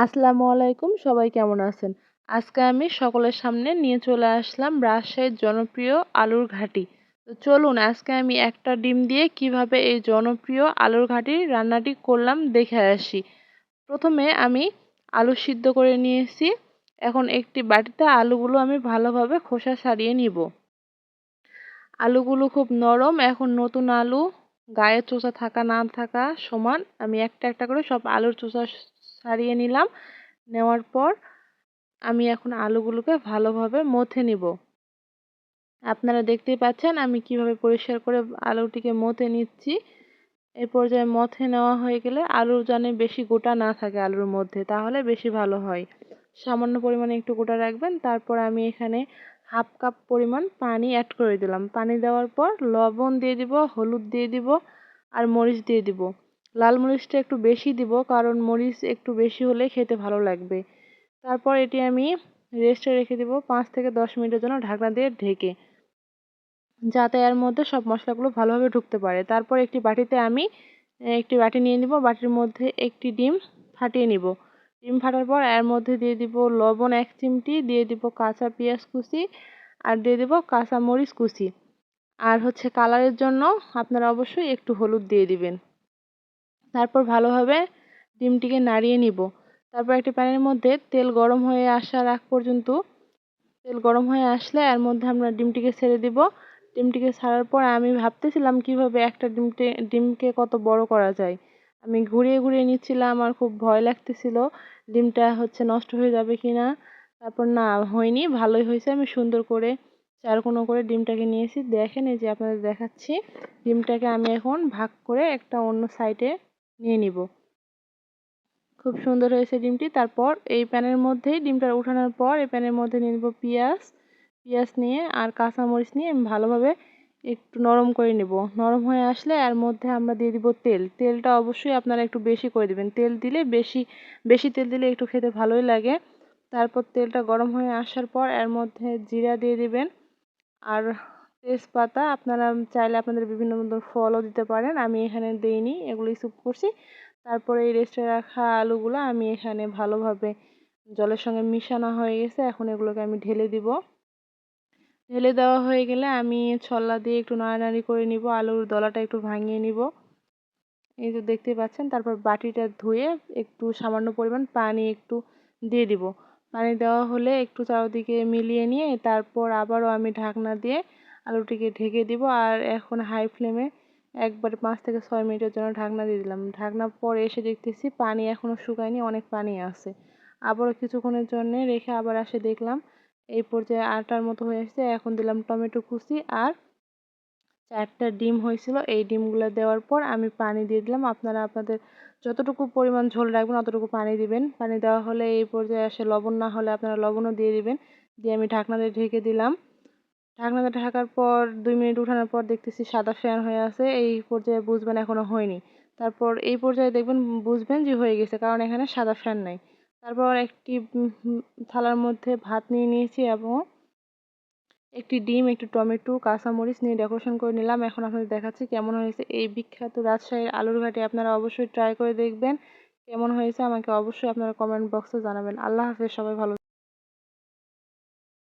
আসসালামু আলাইকুম, সবাই কেমন আছেন? আজকে আমি সকলের সামনে নিয়ে চলে আসলাম রাজশাহীর জনপ্রিয় আলুর ঘাঁটি। তো চলুন আজকে আমি একটা ডিম দিয়ে কিভাবে এই জনপ্রিয় আলুর ঘাঁটি রান্নাটি করলাম দেখে আসি। প্রথমে আমি আলু সিদ্ধ করে নিয়েছি। এখন একটি বাটিতে আলুগুলো আমি ভালোভাবে খোসা ছাড়িয়ে নিব। আলুগুলো খুব নরম, এখন নতুন আলু গায়ে চোষা থাকা না থাকা সমান আমি একটা একটা করে সব আলুর চোষা ছাড়িয়ে নিলাম। নেওয়ার পর আমি এখন আলুগুলোকে ভালোভাবে মথে নিব। আপনারা দেখতেই পাচ্ছেন আমি কিভাবে পরিষ্কার করে আলুটিকে মথে নিচ্ছি। এই পর্যায়ে মথে নেওয়া হয়ে গেলে আলু যেন বেশি গোটা না থাকে আলুর মধ্যে, তাহলে বেশি ভালো হয়। সামান্য পরিমাণে একটু গোটা রাখবেন। তারপর আমি এখানে হাফ কাপ পরিমাণ পানি অ্যাড করে দিলাম। পানি দেওয়ার পর লবণ দিয়ে দিব, হলুদ দিয়ে দিব আর মরিচ দিয়ে দিব। লাল মরিচটা একটু বেশি দিব, কারণ মরিচ একটু বেশি হলে খেতে ভালো লাগবে। তারপর এটি আমি রেস্টে রেখে দিব 5 থেকে 10 মিনিটের জন্য ঢাকনা দিয়ে ঢেকে, যাতে এর মধ্যে সব মশলাগুলো ভালোভাবে ঢুকতে পারে। তারপর একটি বাটিতে আমি একটি বাটি নিয়ে নিব, বাটির মধ্যে একটি ডিম ফাটিয়ে নিব। ডিম ফাটার পর এর মধ্যে দিয়ে দিব লবণ 1 চিমটি, দিয়ে দিব কাঁচা পেঁয়াজ কুচি আর দিয়ে দিব কাঁচা মরিচ কুচি। আর কালারের জন্য আপনারা অবশ্যই একটু হলুদ দিয়ে দিবেন। তারপর ভালোভাবে ডিমটিকে নাড়িয়ে নিব। তারপর একটি প্যানের মধ্যে তেল গরম হয়ে আসার আগ পর্যন্ত, তেল গরম হয়ে আসলে এর মধ্যে আমরা ডিমটিকে ছেড়ে দিব। ডিমটিকে ছাড়ার পর আমি ভাবতেছিলাম কিভাবে একটা ডিমকে কত বড় করা যায়। আমি ঘুরিয়ে ঘুরিয়ে নিচ্ছিলাম, আর খুব ভয় লাগতেছিল ডিমটা নষ্ট হয়ে যাবে কিনা। তারপর না, হয়নি, ভালোই হয়েছে। আমি সুন্দর করে চারকোনা করে ডিমটাকে নিয়েছি। দেখেন, এই যে আপনাদের দেখাচ্ছি। ডিমটাকে আমি এখন ভাগ করে একটা অন্য সাইডে নিয়ে নিব। খুব সুন্দর হয়েছে ডিমটি। তারপর এই প্যানের মধ্যেই ডিমটা উঠানোর পর এই প্যানের মধ্যে নিয়ে নেব পেঁয়াজ নিয়ে আর কাঁচামরিচ নিয়ে আমি ভালোভাবে একটু নরম করে নেব। নরম হয়ে আসলে এর মধ্যে আমরা দিয়ে দিব তেল। তেলটা অবশ্যই আপনারা একটু বেশি করে দিবেন। তেল দিলে বেশি বেশি তেল দিলে একটু খেতে ভালোই লাগে। তারপর তেলটা গরম হয়ে আসার পর এর মধ্যে জিরা দিয়ে দিবেন আর তেজপাতা। আপনারা চাইলে আপনাদের বিভিন্ন ফলও দিতে পারেন, আমি এখানে দেইনি, এগুলো স্কিপ করছি। তারপরে এই রেস্টে রাখা আলুগুলো আমি এখানে ভালোভাবে জলের সঙ্গে মিশানো হয়ে গেছে। এখন এগুলোকে আমি ঢেলে দিব। ঢেলে দেওয়া হয়ে গেলে আমি ছল্লা দিয়ে একটু নাড়ানাড়ি করে নিব, আলুর দলাটা একটু ভাঙিয়ে নিব। এই যে দেখতে পাচ্ছেন। তারপর বাটিটা ধুয়ে একটু সামান্য পরিমাণ পানি একটু দিয়ে দিব। পানি দেওয়া হলে একটু চারদিকে মিলিয়ে নিয়ে তারপর আবারও আমি ঢাকনা দিয়ে আলুটিকে ঢেকে দিব। আর এখন হাই ফ্লেমে একবারে 5 থেকে 6 মিনিটের জন্য ঢাকনা দিয়ে দিলাম। ঢাকনার পর এসে দেখতেছি পানি এখনও শুকায়নি, অনেক পানি আছে। আবারও কিছুক্ষণের জন্য রেখে আবার এসে দেখলাম এই পর্যায়ে আটার মতো হয়ে আসছে। এখন দিলাম টমেটো কুচি আর 4টা ডিম হয়েছিল। এই ডিমগুলো দেওয়ার পর আমি পানি দিয়ে দিলাম। আপনারা আপনাদের যতটুকু পরিমাণ ঝোল রাখবেন অতটুকু পানি দিবেন। পানি দেওয়া হলে এই পর্যায়ে এসে লবণ না হলে আপনারা লবণও দিয়ে দিবেন। দিয়ে আমি ঢাকনা দিয়ে ঢেকে দিলাম। ঢাকনা দিয়ে ঢাকার পর 2 মিনিট উঠানোর পর দেখতেছি সাদা ফ্যান হয়ে আছে। এই পর্যায়ে বুঝবেন এখনো হয়নি। তারপর এই পর্যায়ে দেখবেন বুঝবেন যে হয়ে গেছে, কারণ এখানে সাদা ফ্যান নাই। তারপর একটি থালার মধ্যে ভাত নিয়ে নিয়েছি এবং একটি ডিম, একটু টমেটো, কাঁচামরিচ নিয়ে ডেকোরেশন করে নিলাম। এখন আপনাদের দেখাচ্ছি কেমন হয়েছে এই বিখ্যাত রাজশাহীর আলুর ঘাঁটি। আপনারা অবশ্যই ট্রাই করে দেখবেন কেমন হয়েছে। আমাকে অবশ্যই আপনারা কমেন্ট বক্সে জানাবেন। আল্লাহ হাফেজ, সবাই ভালো